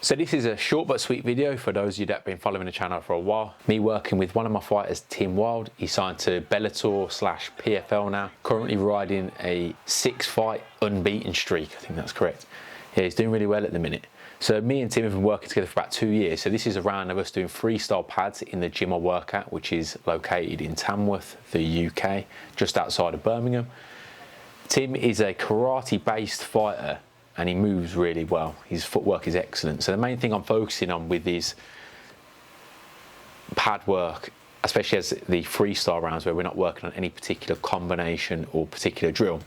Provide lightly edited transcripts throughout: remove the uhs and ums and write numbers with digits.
So this is a short but sweet video for those of you that have been following the channel for a while. Me working with one of my fighters, Tim Wilde. He's signed to Bellator / PFL now. Currently riding a 6-fight unbeaten streak. I think that's correct. Yeah, he's doing really well at the minute. So me and Tim have been working together for about 2 years. So this is a round of us doing freestyle pads in the gym I work at, which is located in Tamworth, the UK, just outside of Birmingham. Tim is a karate-based fighter and he moves really well. His footwork is excellent. So the main thing I'm focusing on with his pad work, especially as the freestyle rounds where we're not working on any particular combination or particular drill,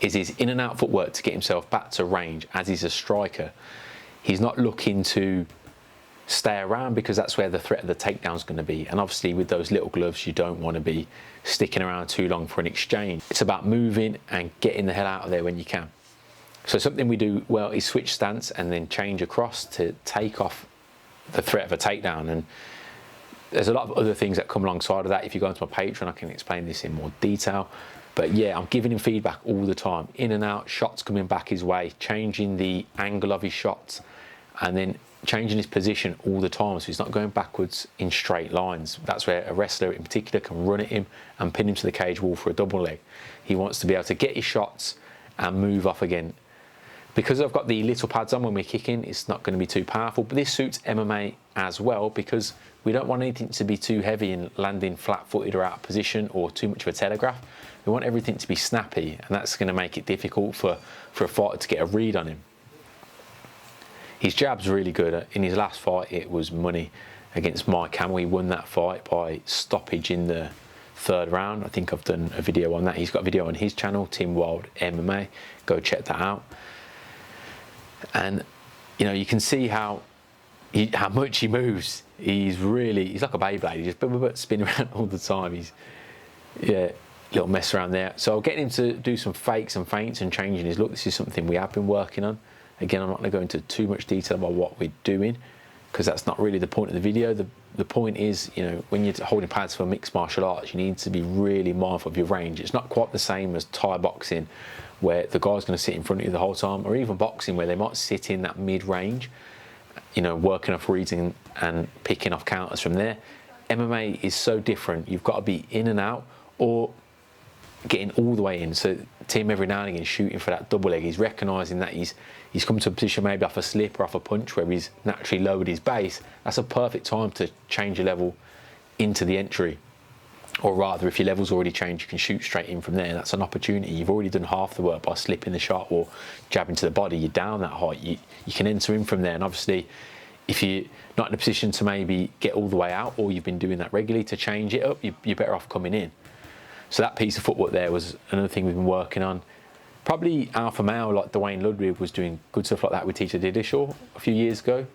is his in and out footwork to get himself back to range. As he's a striker, he's not looking to stay around because that's where the threat of the takedown is going to be. And obviously with those little gloves, you don't want to be sticking around too long for an exchange. It's about moving and getting the hell out of there when you can. So something we do well is switch stance and then change across to take off the threat of a takedown. And there's a lot of other things that come alongside of that. If you go into my Patreon, I can explain this in more detail. But yeah, I'm giving him feedback all the time. In and out, shots coming back his way, changing the angle of his shots, and then changing his position all the time so he's not going backwards in straight lines. That's where a wrestler in particular can run at him and pin him to the cage wall for a double leg. He wants to be able to get his shots and move off again. Because I've got the little pads on when we're kicking, it's not going to be too powerful, but this suits MMA as well because we don't want anything to be too heavy and landing flat-footed or out of position or too much of a telegraph. We want everything to be snappy, and that's going to make it difficult for a fighter to get a read on him. His jab's really good. In his last fight, it was money against Mike Hamill. He won that fight by stoppage in the 3rd round. I think I've done a video on that. He's got a video on his channel, Tim Wilde MMA. Go check that out. And you know, you can see how much he moves. He's like a Beyblade. He just spin around all the time. He's, yeah, little mess around there. So I'll get him to do some fakes and feints and changing his look. This is something we have been working on. Again, I'm not going to go into too much detail about what we're doing because that's not really the point of the video. The point is, you know, when you're holding pads for mixed martial arts, you need to be really mindful of your range. It's not quite the same as Thai boxing, where the guy's going to sit in front of you the whole time, or even boxing where they might sit in that mid-range, you know, working off reading and picking off counters from there. MMA is so different. You've got to be in and out or getting all the way in. So Tim every now and again is shooting for that double leg. He's recognising that he's come to a position maybe off a slip or off a punch where he's naturally lowered his base. That's a perfect time to change your level into the entry. Or rather, if your level's already changed, you can shoot straight in from there. That's an opportunity. You've already done half the work by slipping the shot or jabbing to the body. You're down that height. You can enter in from there. And obviously, if you're not in a position to maybe get all the way out, or you've been doing that regularly to change it up, you're better off coming in. So that piece of footwork there was another thing we've been working on. Probably alpha male like Dwayne Ludwig was doing good stuff like that with Teacher Didishaw a few years ago,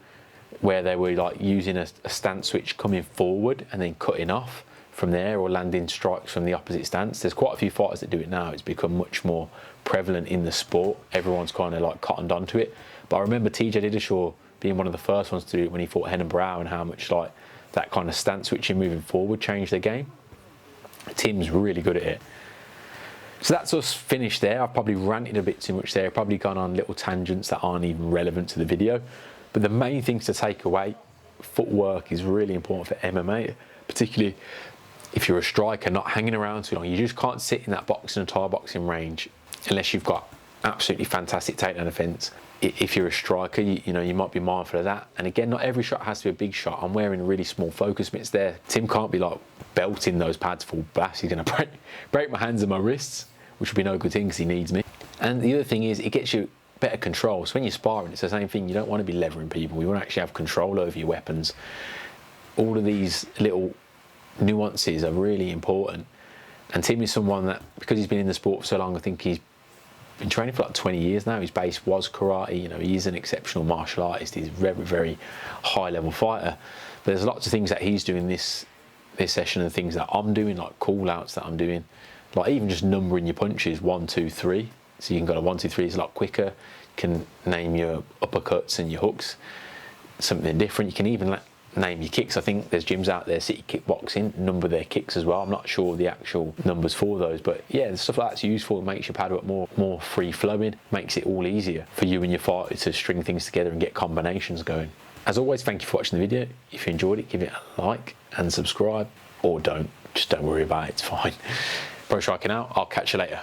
where they were like using a stance switch coming forward and then cutting off from there, or landing strikes from the opposite stance. There's quite a few fighters that do it now. It's become much more prevalent in the sport. Everyone's kind of like cottoned onto it. But I remember TJ Didishaw being one of the first ones to do it when he fought Henan Brow, and how much like that kind of stance switching moving forward changed the game. Tim's really good at it. So that's us finished there. I've probably ranted a bit too much there, probably gone on little tangents that aren't even relevant to the video. But the main things to take away, footwork is really important for MMA, particularly if you're a striker, not hanging around too long. You just can't sit in that boxing and Thai boxing range unless you've got absolutely fantastic takedown defense. If you're a striker, you know, you might be mindful of that. And again, not every shot has to be a big shot. I'm wearing really small focus mitts there. Tim can't be like belting those pads full blast. He's going to break my hands and my wrists, which would be no good thing because he needs me. And the other thing is, it gets you better control. So when you're sparring, it's the same thing. You don't want to be levering people. You want to actually have control over your weapons. All of these little nuances are really important. And Tim is someone that, because he's been in the sport for so long, I think he's been training for like 20 years now. His base was karate. You know, he is an exceptional martial artist. He's a very, very high level fighter. But there's lots of things that he's doing this session, and things that I'm doing, like call outs that I'm doing, like even just numbering your punches 1, 2, 3. So you can go to 1, 2, 3 is a lot quicker. You can name your uppercuts and your hooks something different. You can even name your kicks. I think there's gyms out there, City Kickboxing, number their kicks as well. I'm not sure the actual numbers for those, but yeah, the stuff like that's useful. It makes your pad work more free flowing, makes it all easier for you and your fighter to string things together and get combinations going. As always, thank you for watching the video. If you enjoyed it, give it a like and subscribe, or don't. Just don't worry about it, it's fine. Pro striking out, I'll catch you later.